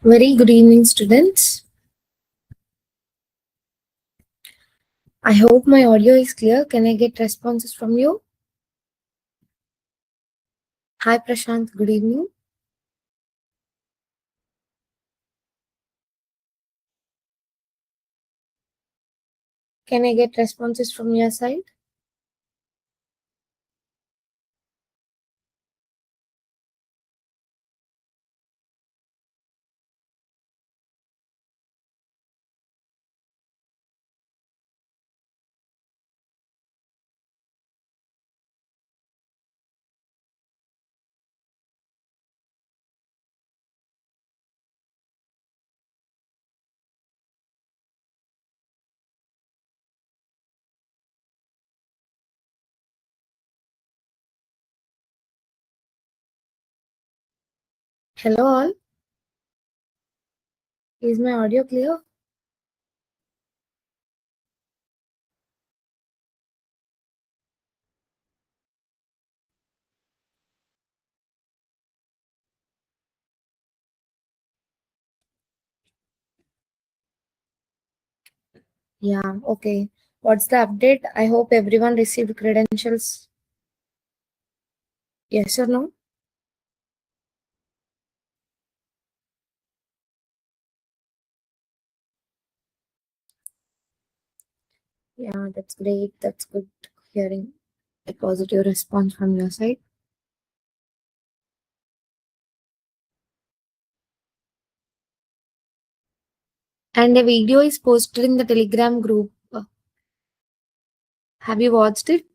Very good evening, students. I hope my audio is clear. Can I get responses from you? Hi, Prashant. Good evening. Can I get responses from your side? Hello, all. Is my audio clear? Yeah, okay. What's the update? I hope everyone received credentials. Yes or no? Yeah, that's great. That's good hearing a positive response from your side. And a video is posted in the Telegram group. Have you watched it?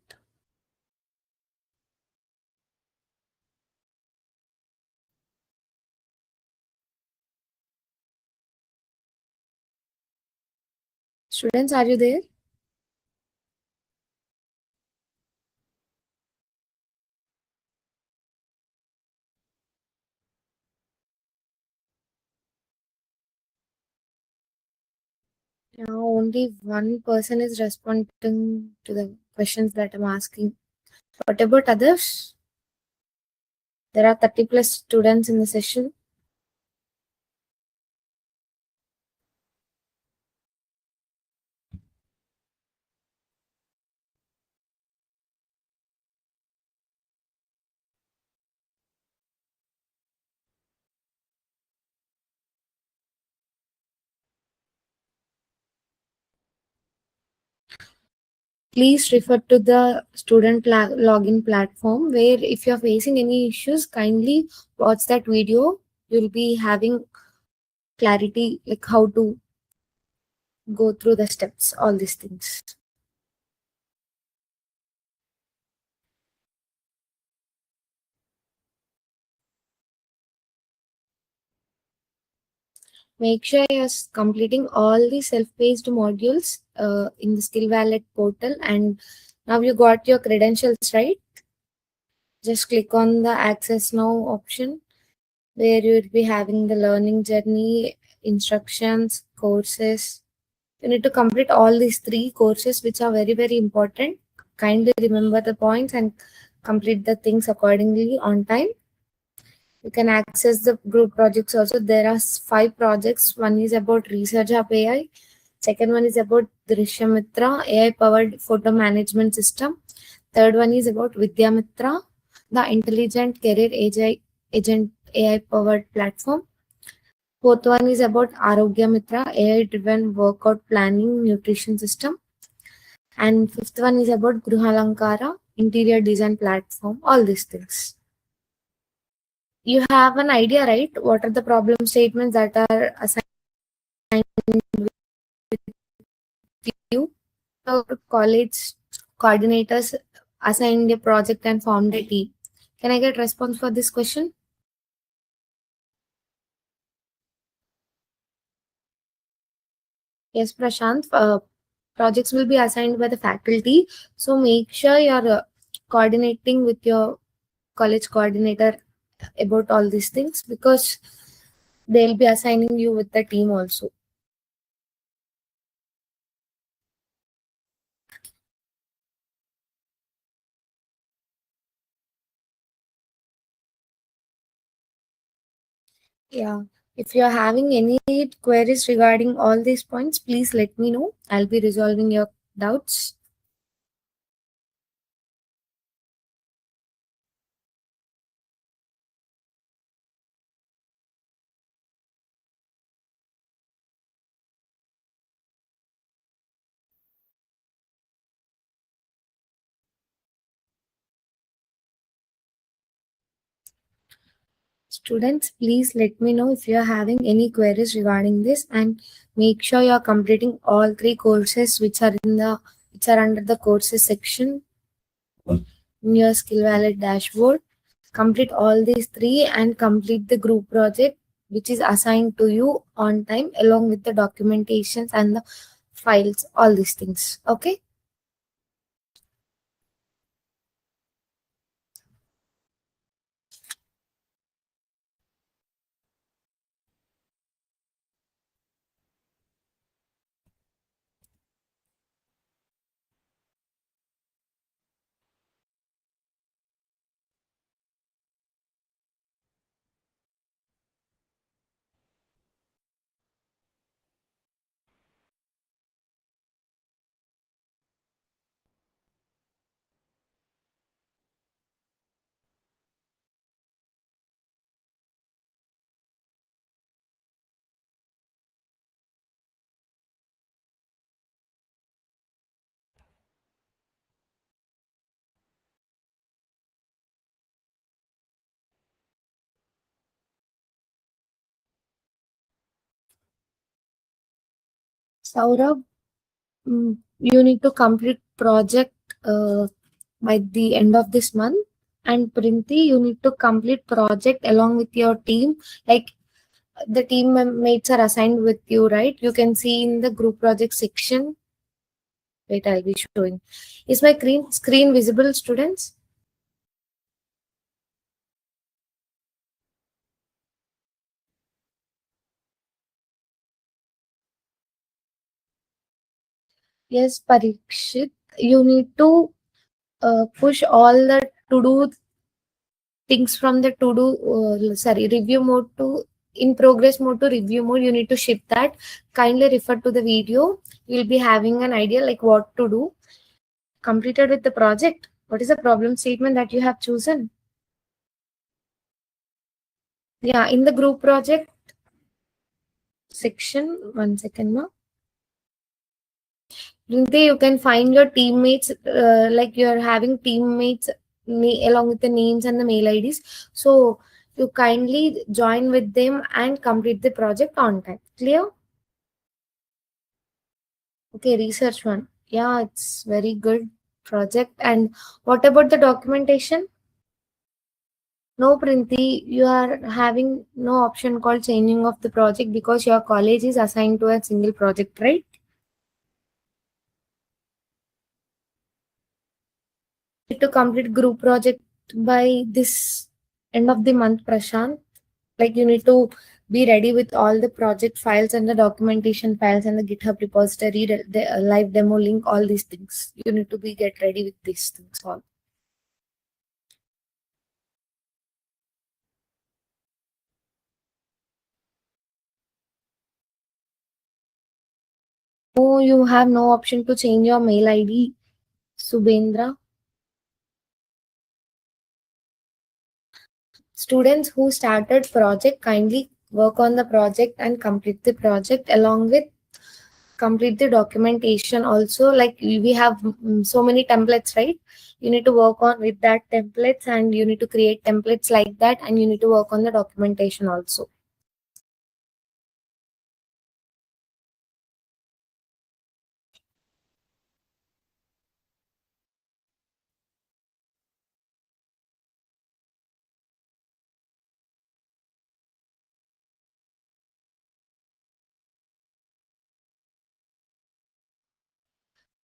Students, are you there? Now only one person is responding to the questions that I'm asking. What about others? There are 30 plus students in the session. Please refer to the student login platform where if you're facing any issues, kindly watch that video. You'll be having clarity like how to go through the steps, all these things. Make sure you're completing all the self-paced modules in the Skill Wallet portal. And now you got your credentials, right? Just click on the Access Now option where you will be having the learning journey, instructions, courses. You need to complete all these three courses, which are very, very important. Kindly remember the points and complete the things accordingly on time. You can access the group projects also. There are 5 projects. One is about Research Hub AI. Second one is about Drishyamitra AI powered photo management system. Third one is about Vidyamitra, the intelligent career agent AI powered platform. Fourth one is about Arogya Mitra, AI driven workout planning nutrition system. And fifth one is about Gruhalankara, interior design platform. All these things. You have an idea, right? What are the problem statements that are assigned to you? So college coordinators assigned a project and formed a team. Can I get response for this question? Yes, Prashant. Projects will be assigned by the faculty. So make sure you're coordinating with your college coordinator about all these things because they'll be assigning you with the team also. Yeah. If you're having any queries regarding all these points, please let me know. I'll be resolving your doubts. Students, please let me know if you're having any queries regarding this, and make sure you're completing all three courses which are under the courses section in your skill wallet dashboard. Complete all these three and complete the group project which is assigned to you on time, along with the documentations and the files, all these things. Okay. Saurabh, you need to complete project by the end of this month. And Printi, you need to complete project along with your team. Like the mates are assigned with you, right? You can see in the group project section. Wait, I'll be showing. Is my screen visible, students? Yes, Parikshit. You need to push all the to-do things from the to-do, review mode to in progress mode to review mode. You need to shift that. Kindly refer to the video. You'll be having an idea like what to do. Completed with the project. What is the problem statement that you have chosen? Yeah, in the group project section, 1 second now. Rinte, you can find your teammates, like you're having teammates along with the names and the mail IDs. So you kindly join with them and complete the project on time. Clear? Okay, research one. Yeah, it's very good project. And what about the documentation? No, Printi, you are having no option called changing of the project because your college is assigned to a single project, right? To complete group project by this end of the month, Prashant. Like you need to be ready with all the project files and the documentation files and the GitHub repository, the live demo link, all these things. You need to be get ready with these things all. Oh, you have no option to change your mail ID, Subendra. Students who started project, kindly work on the project and complete the project along with complete the documentation also. Like we have so many templates, right? You need to work on with that templates, and you need to create templates like that, and you need to work on the documentation also.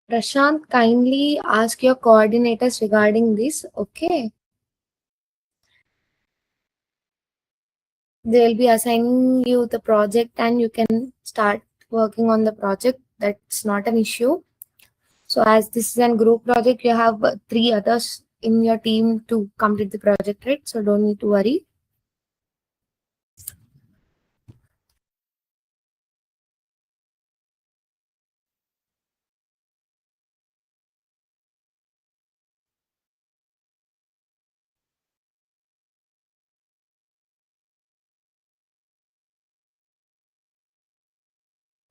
Prashant, kindly ask your coordinators regarding this. Okay, they'll be assigning you the project and you can start working on the project. That's not an issue. So as this is a group project, you have three others in your team to complete the project, right? So don't need to worry.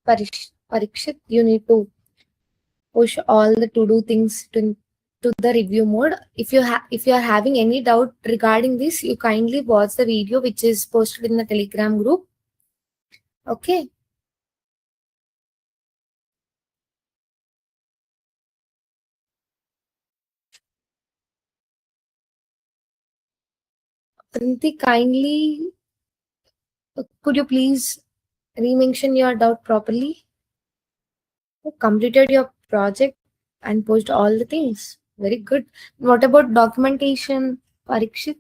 Parikshit, you need to push all the to-do things to the review mode. If you are having any doubt regarding this, you kindly watch the video which is posted in the Telegram group. Okay. Printi, kindly could you please re-mention your doubt properly? You completed your project and posted all the things. Very good. What about documentation, Parikshit?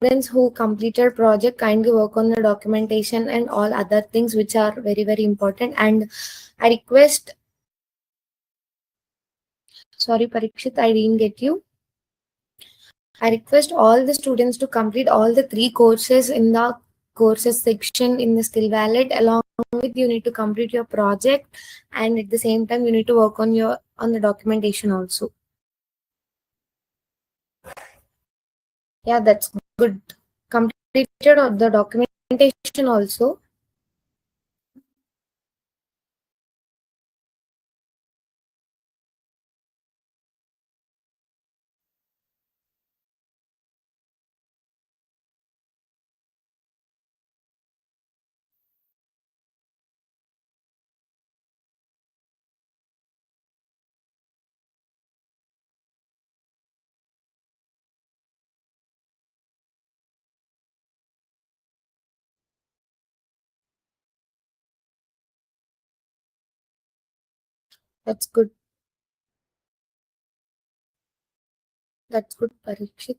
Students who completed project kindly work on the documentation and all other things which are very very important. And I request, sorry Parikshit, I didn't get you. I request all the students to complete all the three courses in the courses section in the skill wallet. Along with, you need to complete your project, and at the same time you need to work on the documentation also. Yeah, that's good. Completed of the documentation also. That's good. That's good, Parikshit.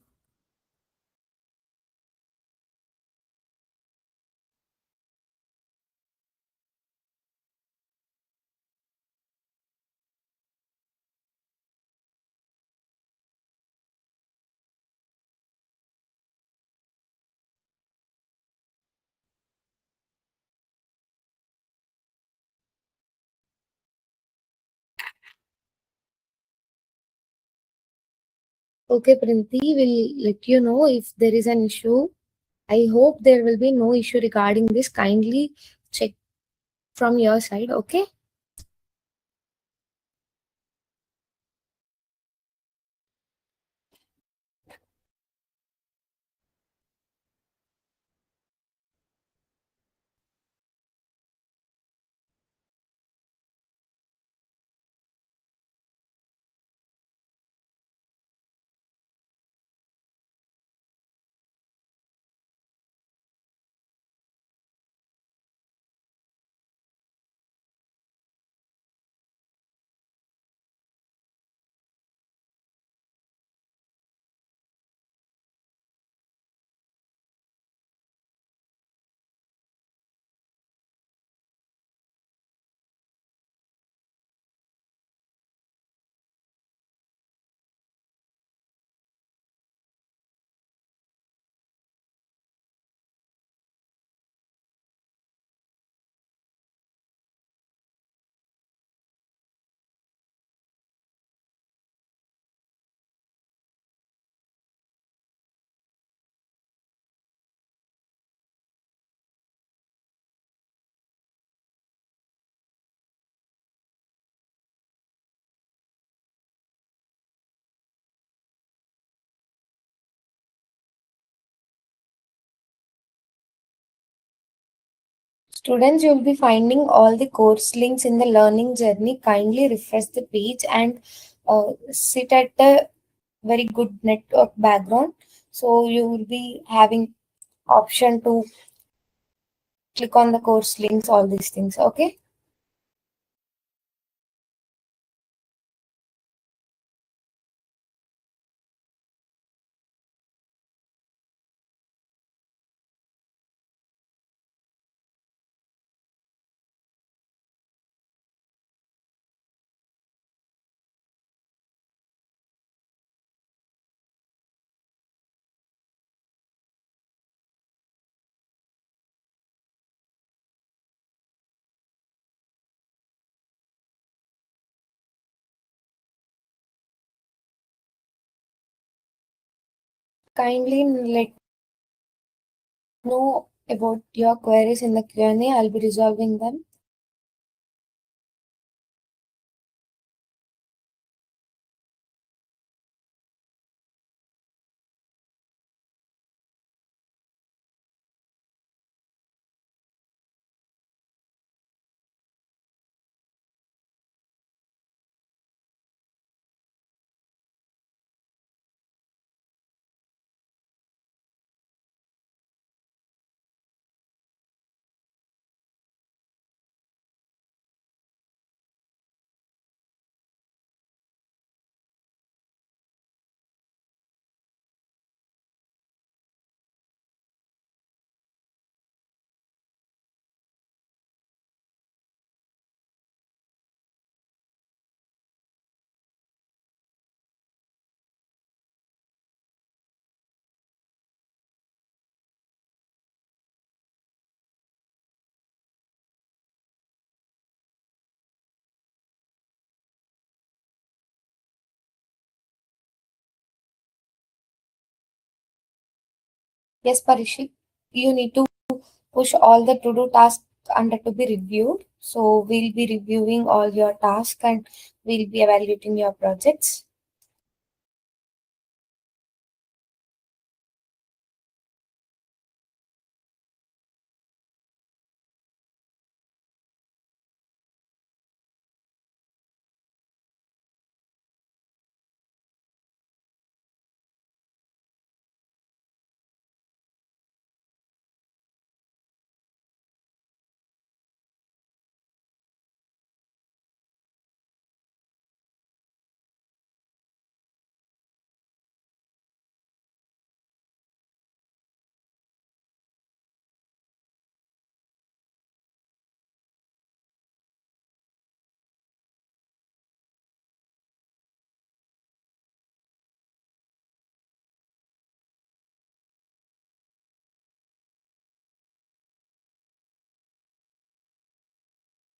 Okay, Printi, will let you know if there is an issue. I hope there will be no issue regarding this. Kindly check from your side. Okay. Students, you'll be finding all the course links in the learning journey. Kindly refresh the page and sit at the very good network background. So you will be having option to click on the course links, all these things. Okay. Kindly let know about your queries in the Q&A. I'll be resolving them. Yes, Parishit, you need to push all the to-do tasks under to be reviewed. So we'll be reviewing all your tasks and we'll be evaluating your projects.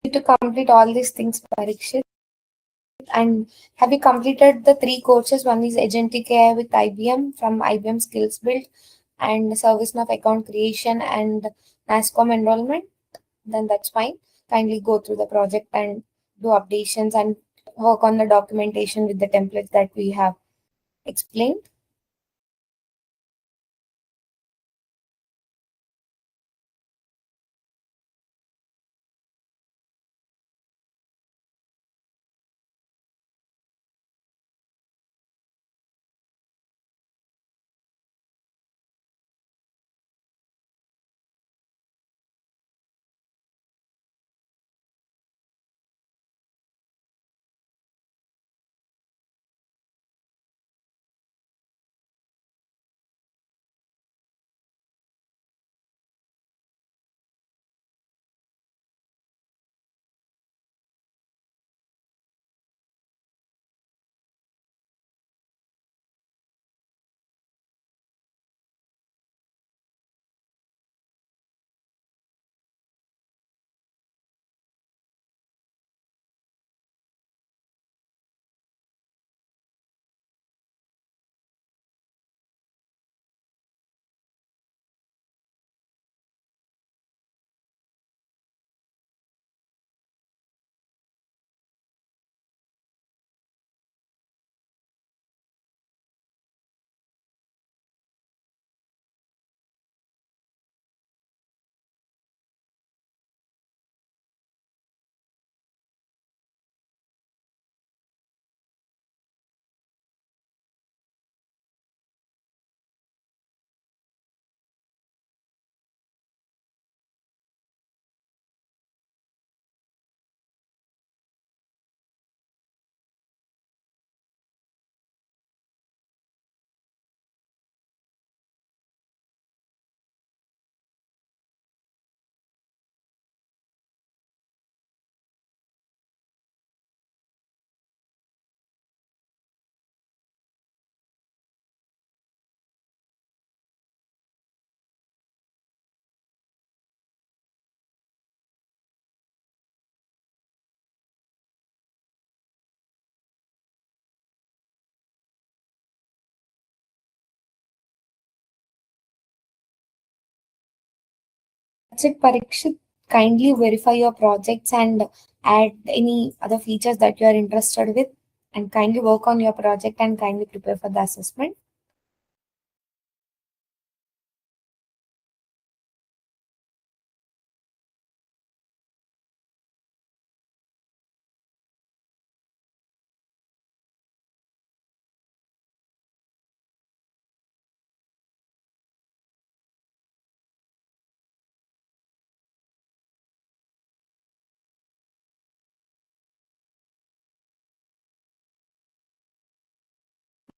You need to complete all these things, Parikshit. And have you completed the three courses? One is Agentic AI with IBM from IBM Skills Build and ServiceNow account creation and NASCOM enrollment. Then that's fine. Kindly go through the project and do updations and work on the documentation with the templates that we have explained. it, Parikshit. Kindly verify your projects and add any other features that you are interested with, and kindly work on your project and kindly prepare for the assessment.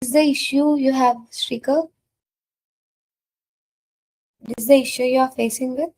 Is the issue you have, Shrikar? Is the issue you are facing with?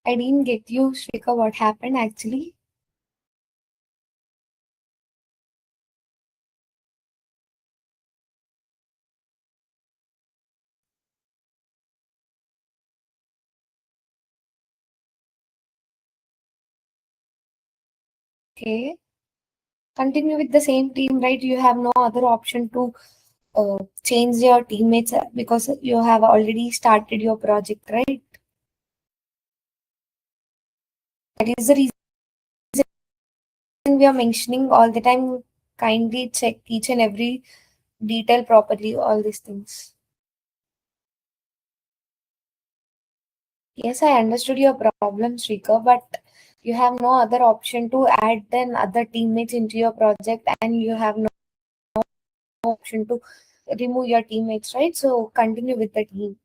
I didn't get you, Shrikar. What happened actually? Okay. Continue with the same team, right? You have no other option to change your teammates because you have already started your project, right? That is the reason we are mentioning all the time. Kindly check each and every detail properly, all these things. Yes, I understood your problem, Shrikar, but you have no other option to add then other teammates into your project, and you have no option to remove your teammates, right? So continue with the team.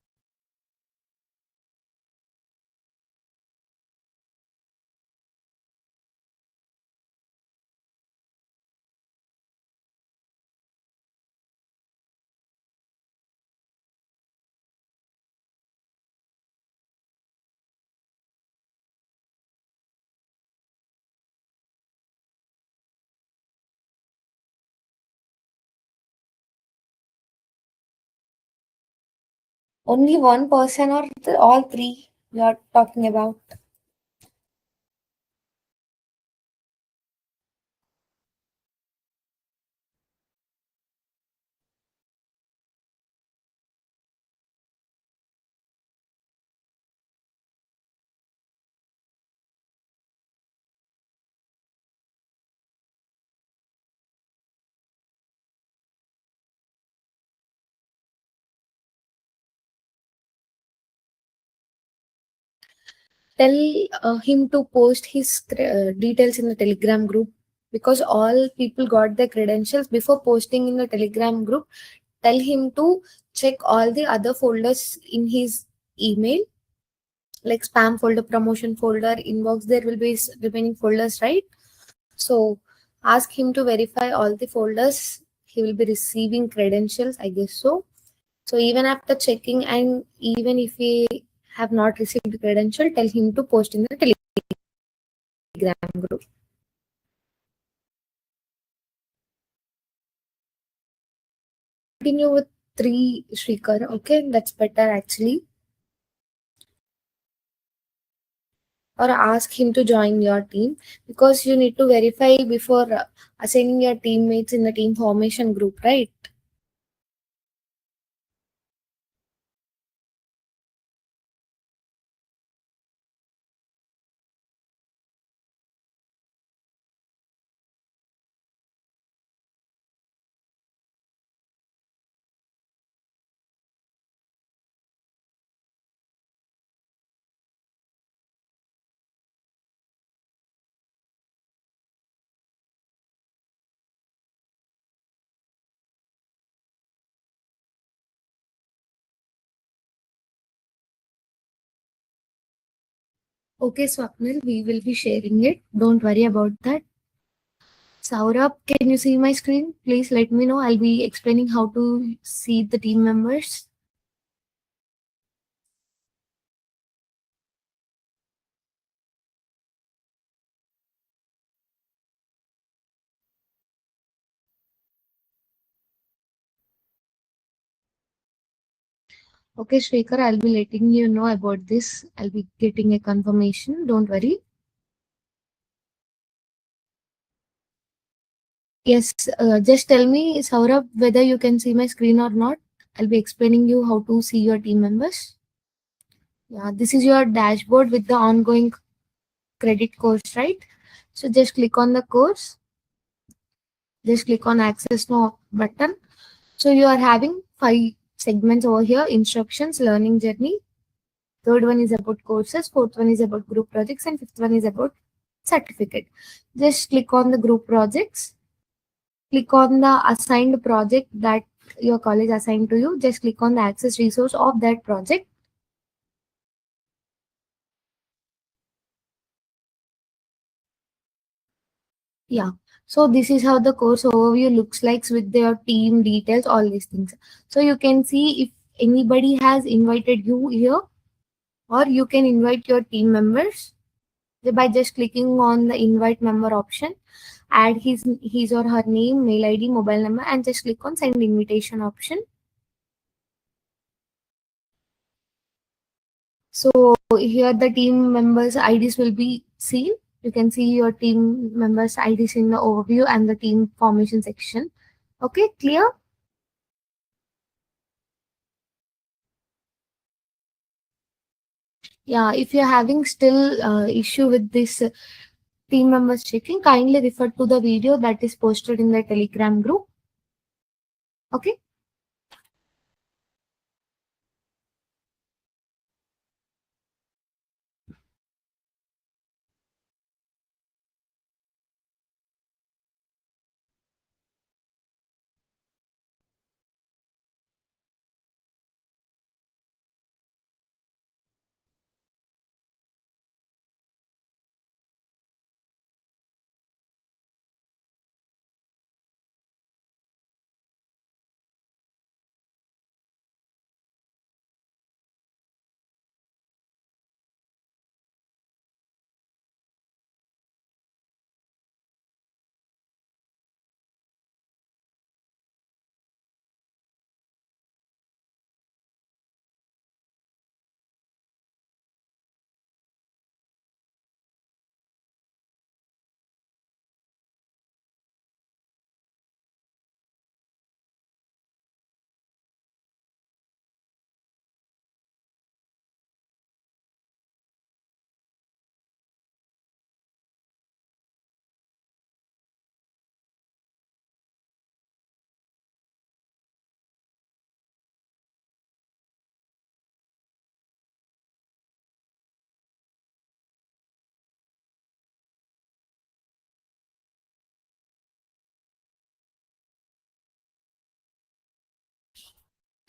Only one person or all three you are talking about? Tell him to post his details in the Telegram group, because all people got the credentials before posting in the Telegram group. Tell him to check all the other folders in his email, like spam folder, promotion folder, inbox. There will be remaining folders, right? So ask him to verify all the folders. He will be receiving credentials, I guess so. So even after checking, and even if he have not received credential, tell him to post in the Telegram group. Continue with three, Shrikar. Okay, that's better actually. Or ask him to join your team, because you need to verify before assigning your teammates in the team formation group, right? Okay, Swapnil, we will be sharing it. Don't worry about that. Saurabh, can you see my screen? Please let me know. I'll be explaining how to see the team members. Okay, Shrikar, I'll be letting you know about this. I'll be getting a confirmation. Don't worry. Yes, just tell me, Saurabh, whether you can see my screen or not. I'll be explaining you how to see your team members. Yeah, this is your dashboard with the ongoing credit course, right? So just click on the course. Just click on access now button. So you are having 5 segments over here: instructions, learning journey. Third one is about courses. Fourth one is about group projects, and fifth one is about certificate. Just click on the group projects. Click on the assigned project that your college assigned to you. Just click on the access resource of that project. Yeah. So this is how the course overview looks like with their team details, all these things. So you can see if anybody has invited you here, or you can invite your team members by just clicking on the invite member option. Add his or her name, mail ID, mobile number, and just click on send invitation option. So here the team members IDs will be seen. You can see your team members IDs in the overview and the team formation section. Okay, clear? Yeah, if you're having still issue with this team members checking, kindly refer to the video that is posted in the Telegram group. Okay.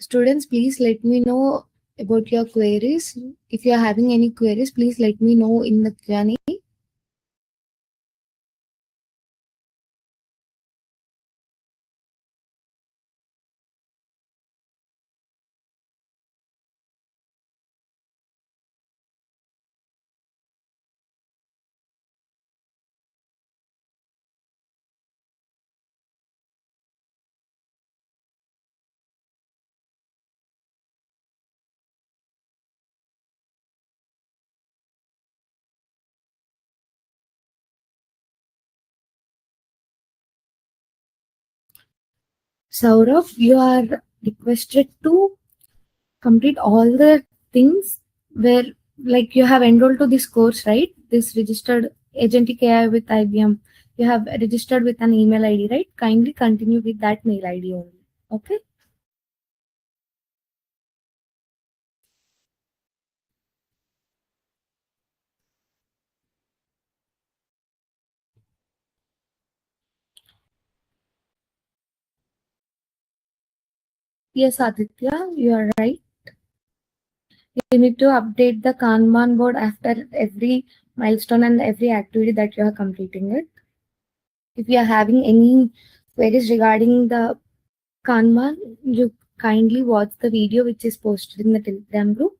Students, please let me know about your queries. If you are having any queries, please let me know in the Q&A. Saurav, you are requested to complete all the things where, like, you have enrolled to this course, right? This registered Agentic AI with IBM. You have registered with an email ID, right? Kindly continue with that mail ID only. Okay. Yes, Aditya, you are right. You need to update the Kanban board after every milestone and every activity that you are completing it. If you are having any queries regarding the Kanban, you kindly watch the video which is posted in the Telegram group.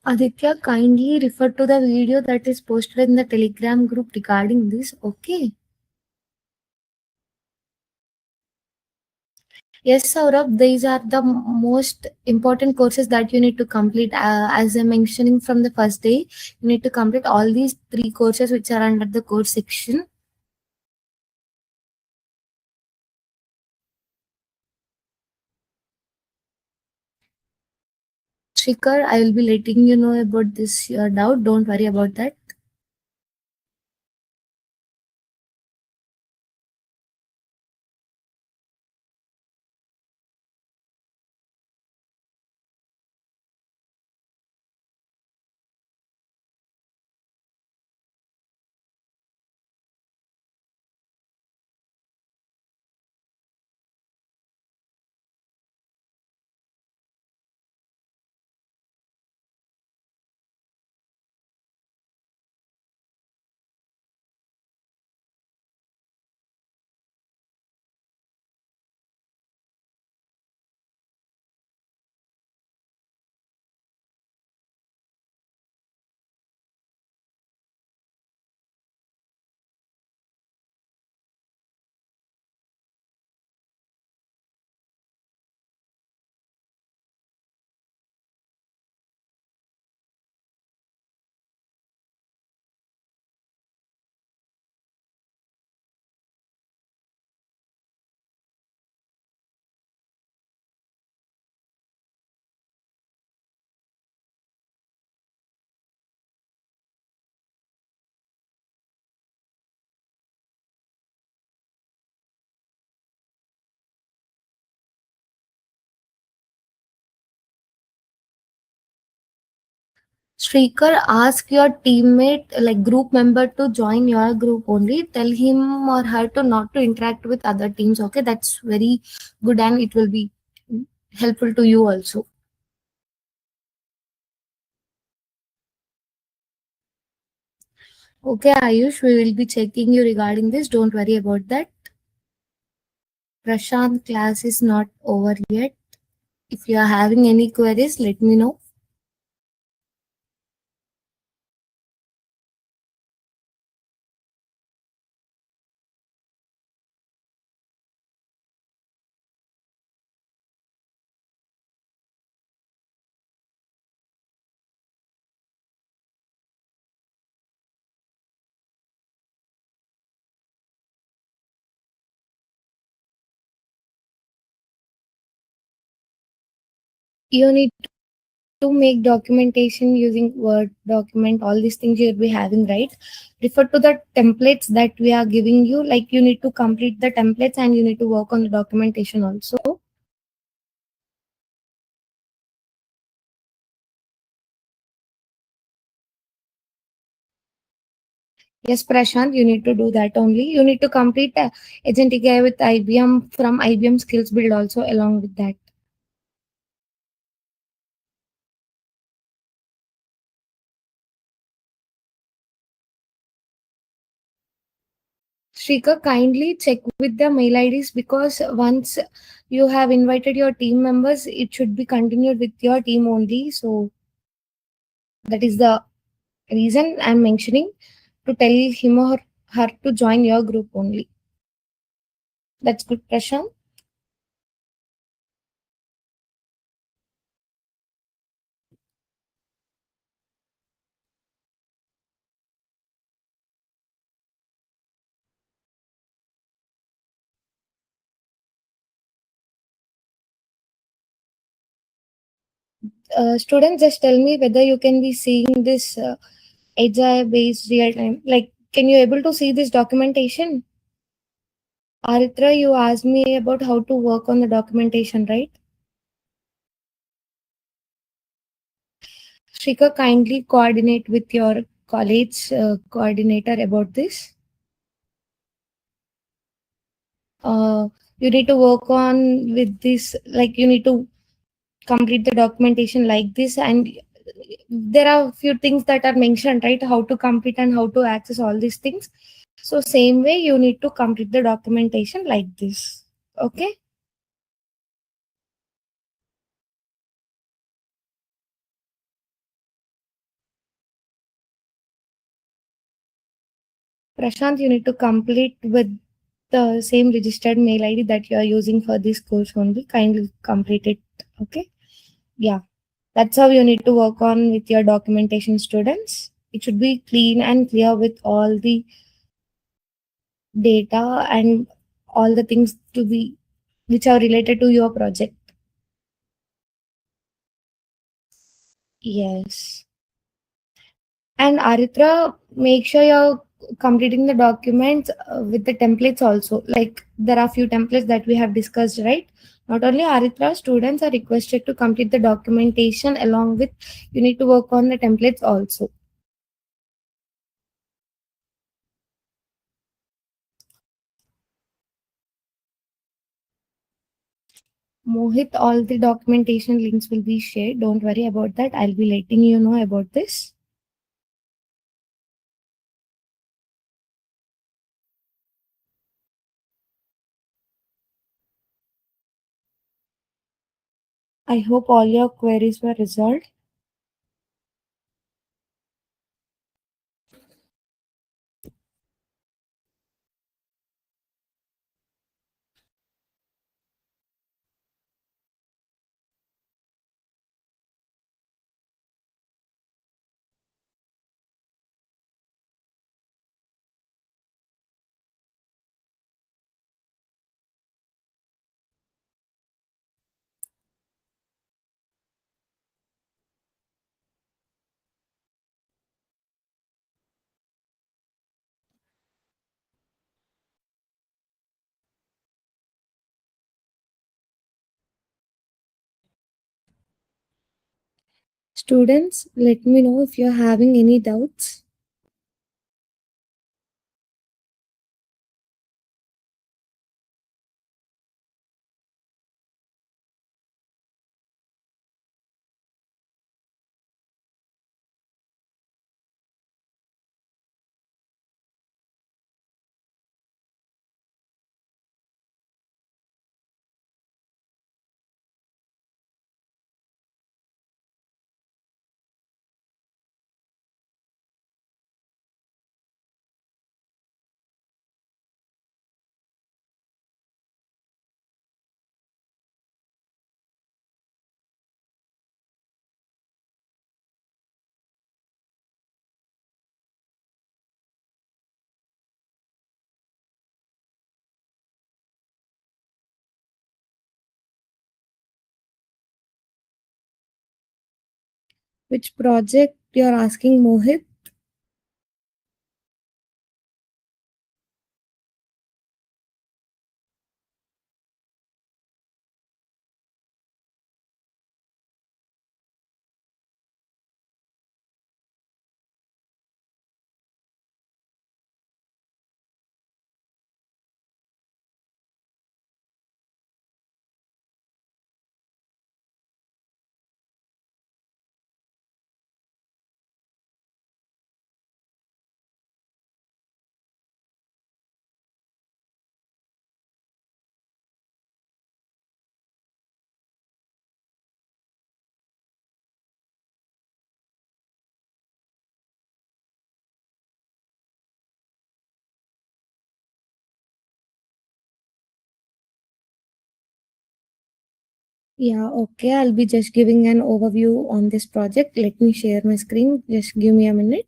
Aditya, kindly refer to the video that is posted in the Telegram group regarding this. Okay. Yes, Saurabh, these are the most important courses that you need to complete. As I'm mentioning from the first day, you need to complete all these three courses which are under the course section. Shikar, I will be letting you know about this your doubt. Don't worry about that. Shrikar, ask your teammate, like group member, to join your group only. Tell him or her to not to interact with other teams. Okay, that's very good and it will be helpful to you also. Okay, Ayush, we will be checking you regarding this. Don't worry about that. Prashant, class is not over yet. If you are having any queries, let me know. You need to make documentation using Word document, all these things you'll be having, right? Refer to the templates that we are giving you. Like you need to complete the templates and you need to work on the documentation also. Yes, Prashant, you need to do that only. You need to complete Agentic AI with IBM from IBM Skills Build also along with that. Shrika, kindly check with the mail IDs because once you have invited your team members, it should be continued with your team only. So that is the reason I'm mentioning to tell him or her to join your group only. That's good, Prashant. Students, just tell me whether you can be seeing this AI based real time. Like, can you able to see this documentation? Aritra, you asked me about how to work on the documentation, right? Shrika, kindly coordinate with your college coordinator about this. Uh, you need to work on with this, like you need to complete the documentation like this, and there are few things that are mentioned, right? How to complete and how to access all these things. So same way, you need to complete the documentation like this. Okay. Prashant, you need to complete with the same registered mail ID that you are using for this course only. Kindly complete it. Okay. Yeah. That's how you need to work on with your documentation, students. It should be clean and clear with all the data and all the things to be which are related to your project. Yes. And Aritra, make sure you're completing the documents with the templates also. Like there are few templates that we have discussed, right? Not only Aritra, students are requested to complete the documentation along with you need to work on the templates also. Mohit, all the documentation links will be shared. Don't worry about that. I'll be letting you know about this. I hope all your queries were resolved. Students, let me know if you're having any doubts. Which project you're asking, Mohit? Yeah, okay. I'll be just giving an overview on this project. Let me share my screen. Just give me a minute.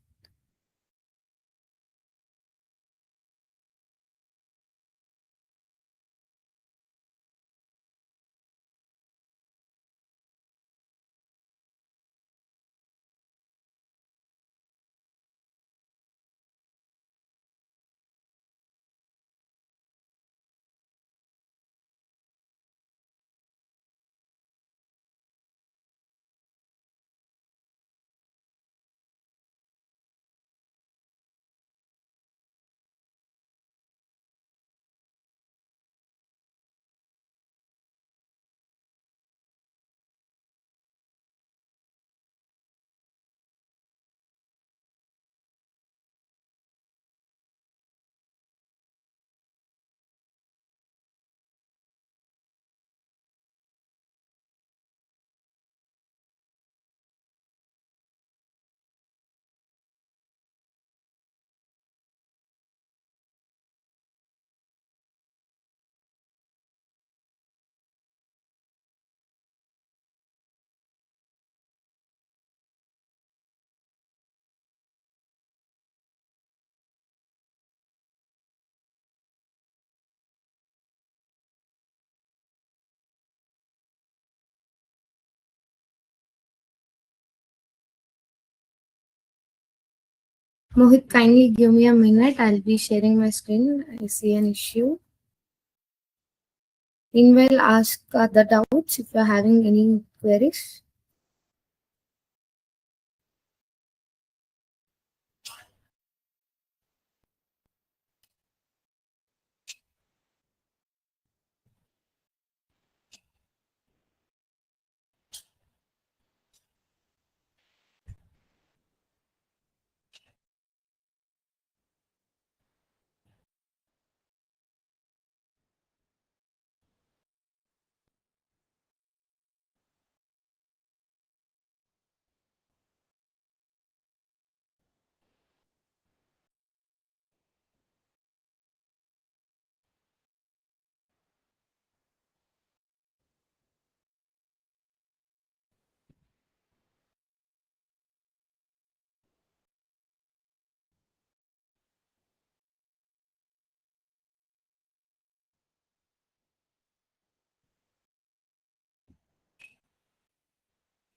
Mohit, kindly give me a minute. I'll be sharing my screen. I see an issue. Meanwhile, ask the doubts if you're having any queries.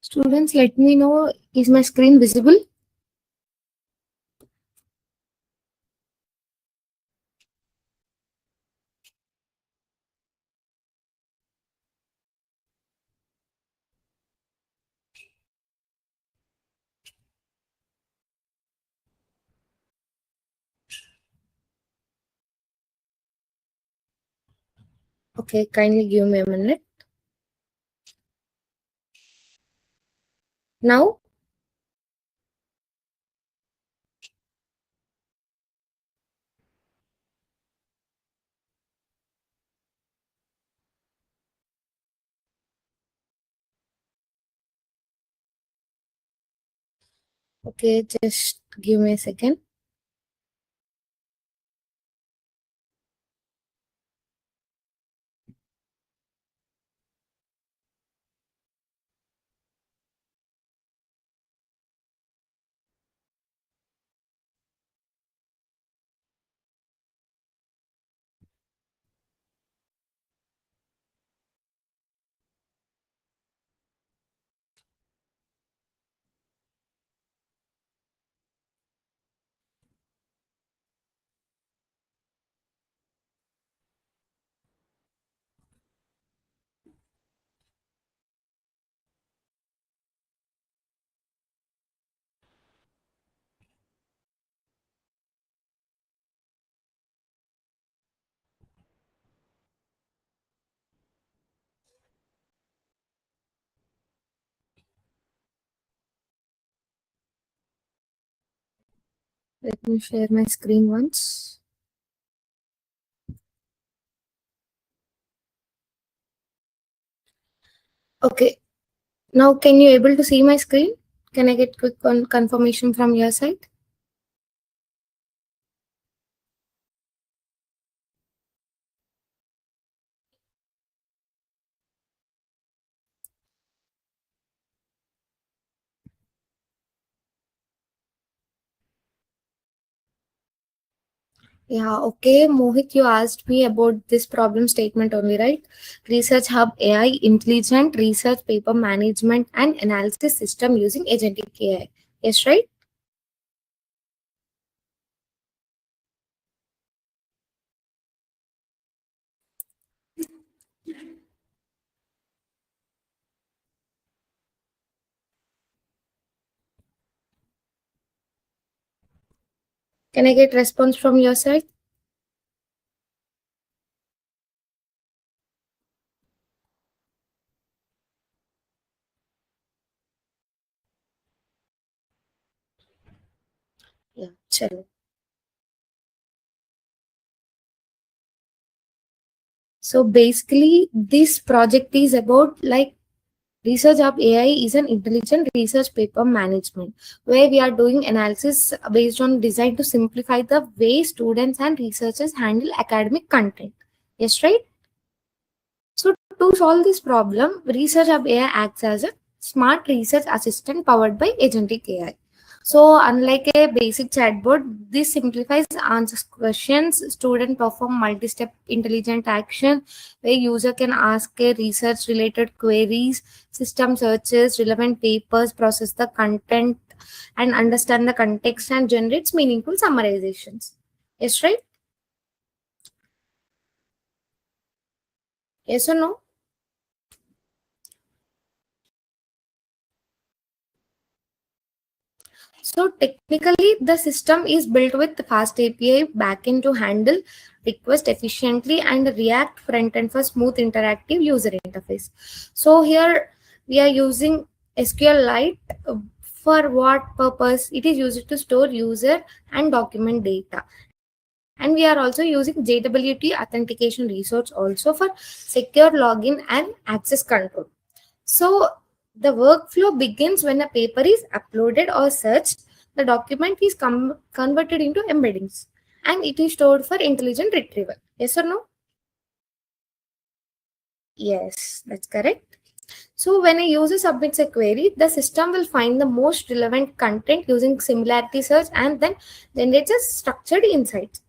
Students, let me know, is my screen visible? Okay, kindly give me a minute. Now, okay, just give me a second. Let me share my screen once. Okay, now can you able to see my screen? Can I get quick confirmation from your side? Yeah, okay. Mohit, you asked me about this problem statement only, right? Research Hub AI, intelligent research paper management and analysis system using agentic AI. Yes, right? Can I get response from your side? Yeah, chalo. So basically, this project is about like Research Hub AI is an intelligent research paper management where we are doing analysis based on design to simplify the way students and researchers handle academic content. Yes, right? So to solve this problem, Research Hub AI acts as a smart research assistant powered by Agentic AI. So unlike a basic chatbot, this simplifies answers questions. Student perform multi-step intelligent action where user can ask a research related queries, system searches, relevant papers, process the content, and understand the context and generates meaningful summarizations. Yes, right? Yes or no? So technically, the system is built with fast API backend to handle request efficiently and React front end for smooth interactive user interface. So here we are using SQLite. For what purpose? It is used to store user and document data. And we are also using JWT authentication resource also for secure login and access control. So the workflow begins when a paper is uploaded or searched. The document is converted into embeddings and it is stored for intelligent retrieval. Yes or no? Yes, that's correct. So when a user submits a query, the system will find the most relevant content using similarity search and then generates a structured insights.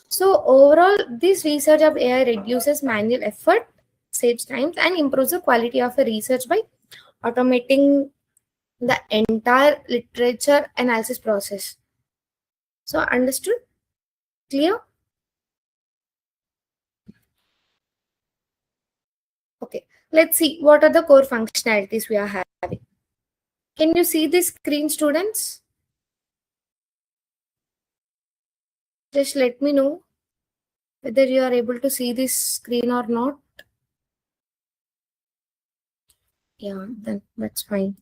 So overall, this research of AI reduces manual effort, saves time, and improves the quality of a research by automating the entire literature analysis process. So understood? Clear? Okay. Let's see what are the core functionalities we are having. Can you see this screen, students? Just let me know whether you are able to see this screen or not. Yeah, then that's fine.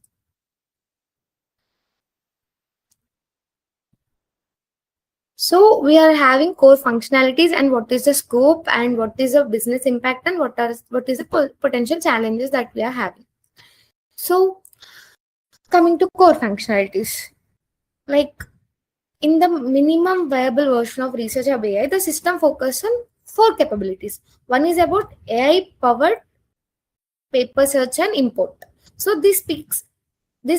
So we are having core functionalities and what is the scope and what is the business impact and what is the potential challenges that we are having. So coming to core functionalities, like in the minimum viable version of Research Hub AI, the system focuses on four capabilities. One is about AI powered paper search and import. So this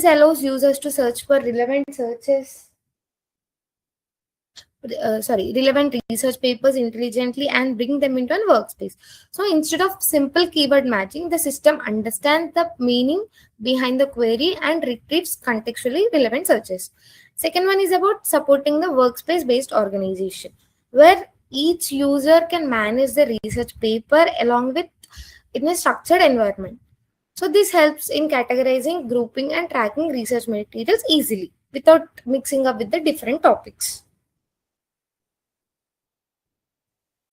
allows users to search for relevant research papers intelligently and bring them into a workspace. So instead of simple keyword matching, the system understands the meaning behind the query and retrieves contextually relevant searches. Second one is about supporting the workspace based organization, where each user can manage the research paper along with in a structured environment. So this helps in categorizing, grouping, and tracking research materials easily without mixing up with the different topics.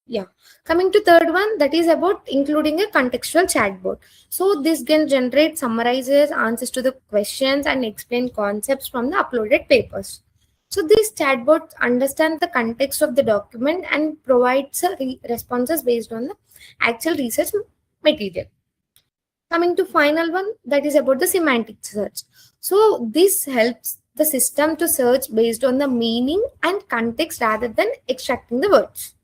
Yeah. Coming to third one, that is about including a contextual chatbot. So this can generate summarizes answers to the questions and explain concepts from the uploaded papers. So this chatbot understands the context of the document and provides responses based on the actual research material. Coming to final one, that is about the semantic search. So this helps the system to search based on the meaning and context rather than extracting the words.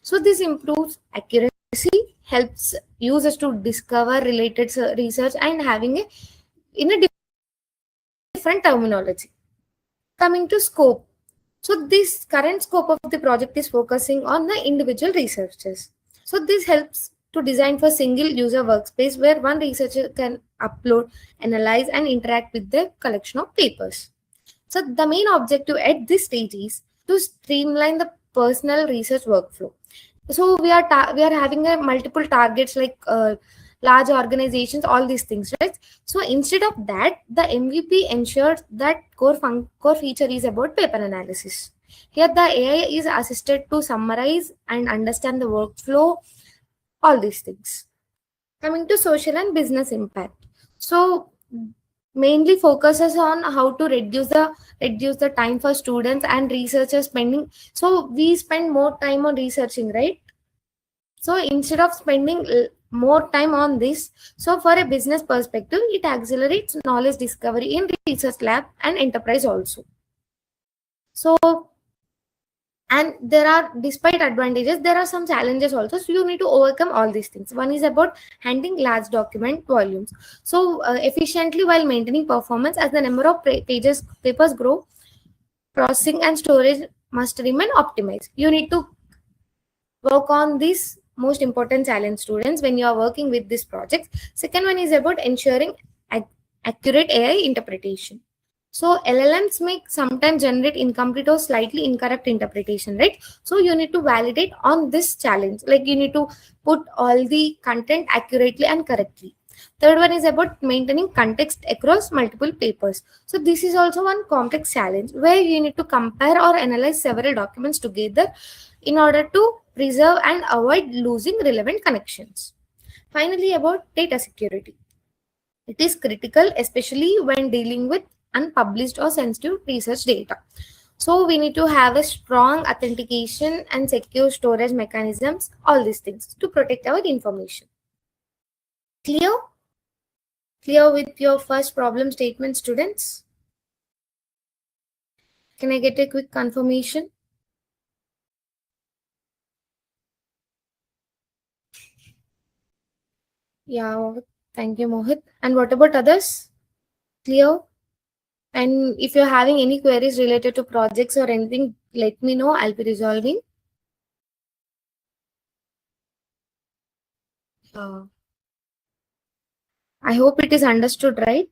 So this improves accuracy, helps users to discover related research and having a in a different terminology. Coming to scope. So this current scope of the project is focusing on the individual researchers. So this helps to design for single user workspace where one researcher can upload, analyze and interact with the collection of papers. So the main objective at this stage is to streamline the personal research workflow. So we are having a multiple targets like large organizations, all these things, right? So instead of that, the MVP ensures that core feature is about paper analysis. Here the AI is assisted to summarize and understand the workflow, all these things. Coming to social and business impact. So mainly focuses on how to reduce the time for students and researchers spending. So we spend more time on researching, right? So instead of spending more time on this, so for a business perspective, it accelerates knowledge discovery in research lab and enterprise also. So, and there are, despite advantages, there are some challenges also. So you need to overcome all these things. One is about handling large document volumes. So efficiently while maintaining performance, as the number of papers grow, processing and storage must remain optimized. You need to work on this most important challenge, students, when you are working with this project. Second one is about ensuring accurate AI interpretation. So LLMs may sometimes generate incomplete or slightly incorrect interpretation, right? So you need to validate on this challenge. Like you need to put all the content accurately and correctly. Third one is about maintaining context across multiple papers. So this is also one complex challenge where you need to compare or analyze several documents together in order to preserve and avoid losing relevant connections. Finally, about data security. It is critical, especially when dealing with unpublished or sensitive research data. So we need to have a strong authentication and secure storage mechanisms, all these things to protect our information. Clear? Clear with your first problem statement, students? Can I get a quick confirmation? Yeah, thank you, Mohit. And what about others? Clear? And if you're having any queries related to projects or anything, let me know. I'll be resolving. Uh, I hope it is understood, right?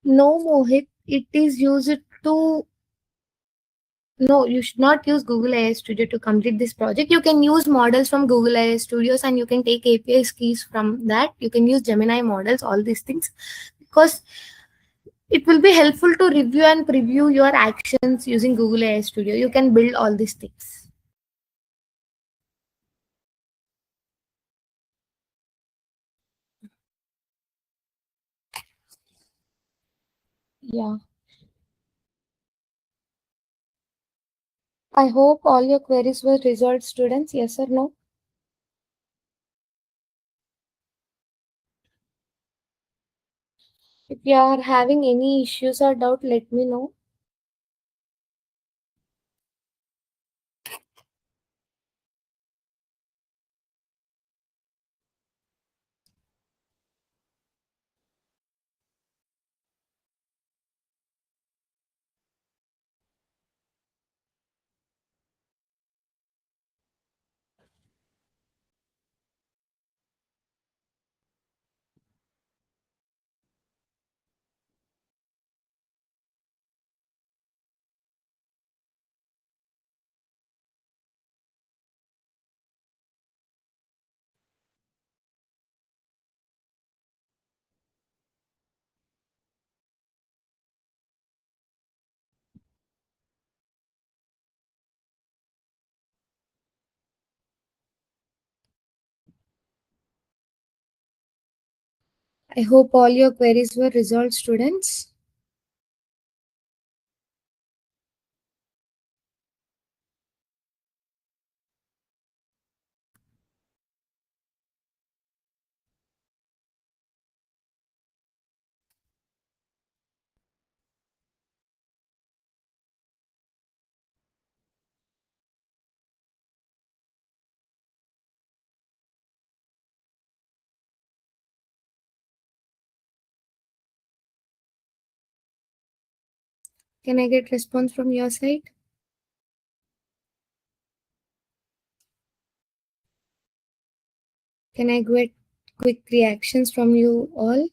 No, Mohit, it is used to. No, you should not use Google AI Studio to complete this project. You can use models from Google AI Studios and you can take API keys from that. You can use Gemini models, all these things, because it will be helpful to review and preview your actions using Google AI Studio. You can build all these things. Yeah. I hope all your queries were resolved, students. Yes or no? If you are having any issues or doubt, let me know. I hope all your queries were resolved, students. Can I get response from your side? Can I get quick reactions from you all?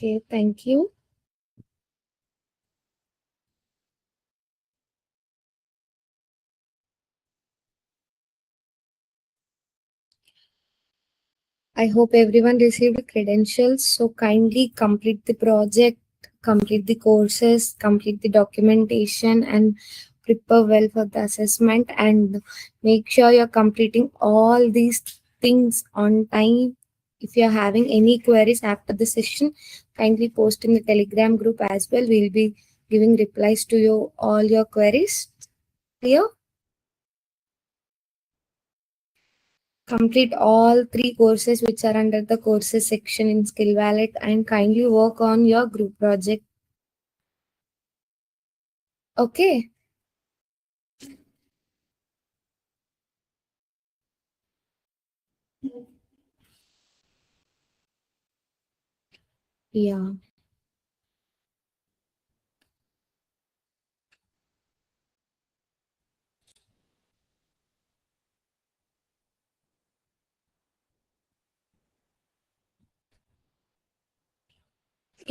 Okay, thank you. I hope everyone received credentials. So kindly complete the project, complete the courses, complete the documentation, and prepare well for the assessment. And make sure you're completing all these things on time. If you're having any queries after the session, kindly post in the Telegram group as well. We'll be giving replies to you all your queries. Clear? Complete all three courses which are under the courses section in Skill Wallet and kindly work on your group project. Okay. Yeah.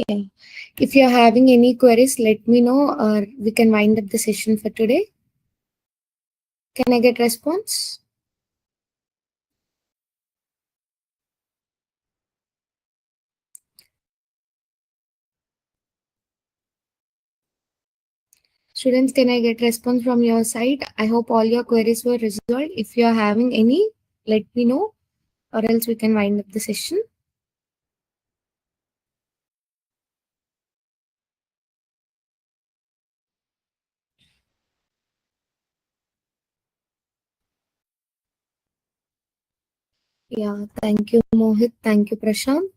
Yeah. If you're having any queries, let me know or we can wind up the session for today. Can I get response? Students, can I get response from your side? I hope all your queries were resolved. If you're having any, let me know or else we can wind up the session. Yeah. Thank you, Mohit. Thank you, Prashant.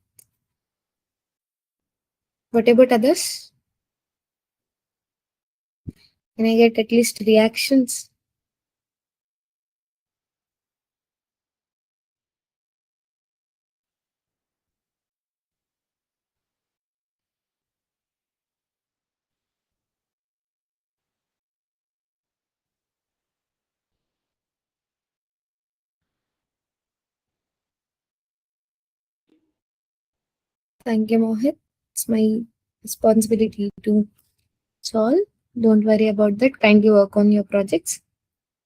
What about others? Can I get at least reactions? Thank you, Mohit. It's my responsibility to solve. Don't worry about that. Kindly work on your projects.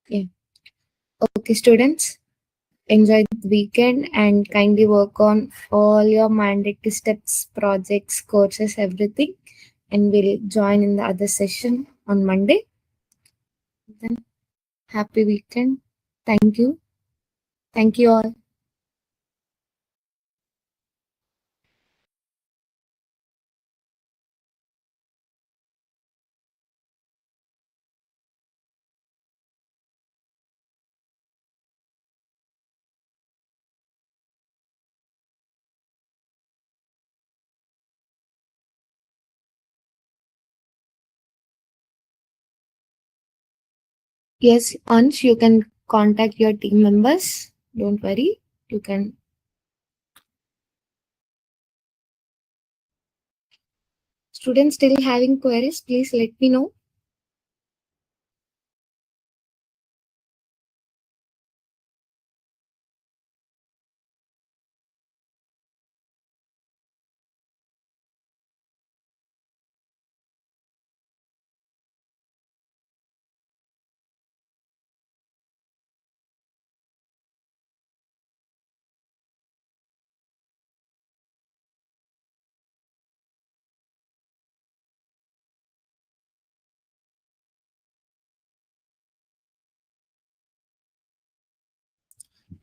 Yeah. Okay, students. Enjoy the weekend and kindly work on all your mandatory steps, projects, courses, everything. And we'll join in the other session on Monday. Then, happy weekend. Thank you. Thank you all. Yes, Ansh, you can contact your team members. Don't worry. You can. Students still having queries, please let me know.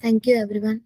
Thank you, everyone.